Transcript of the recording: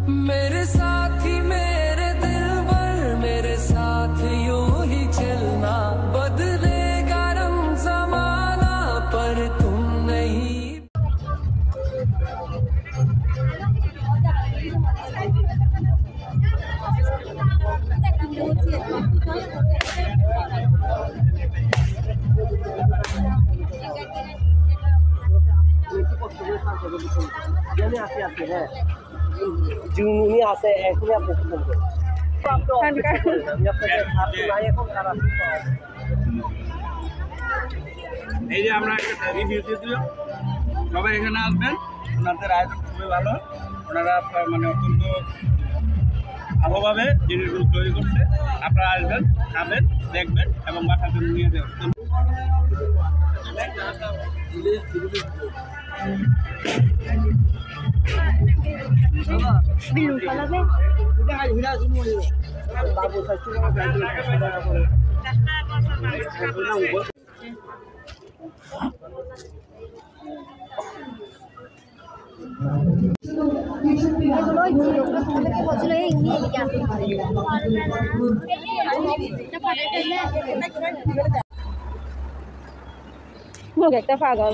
मेरे साथी मेरे दिल भर मेरे साथ यूं ही चलना बदलेगा रंग जमाना पर तुम नहीं। জুনি আছে এখনই আপনি এই যে আমরা একটা রিভিউ দিয়ে দিলাম, সবাই এখানে আসবেন, ওনাদের আয়োজন খুবই ভালো, ওনারা মানে অত্যন্ত ভালোভাবে জিনিসগুলো তৈরি করছে। আপনারা আসবেন, খাবেন, দেখবেন এবং বাসার জন্য নিয়ে যাবেন। একটা পাগল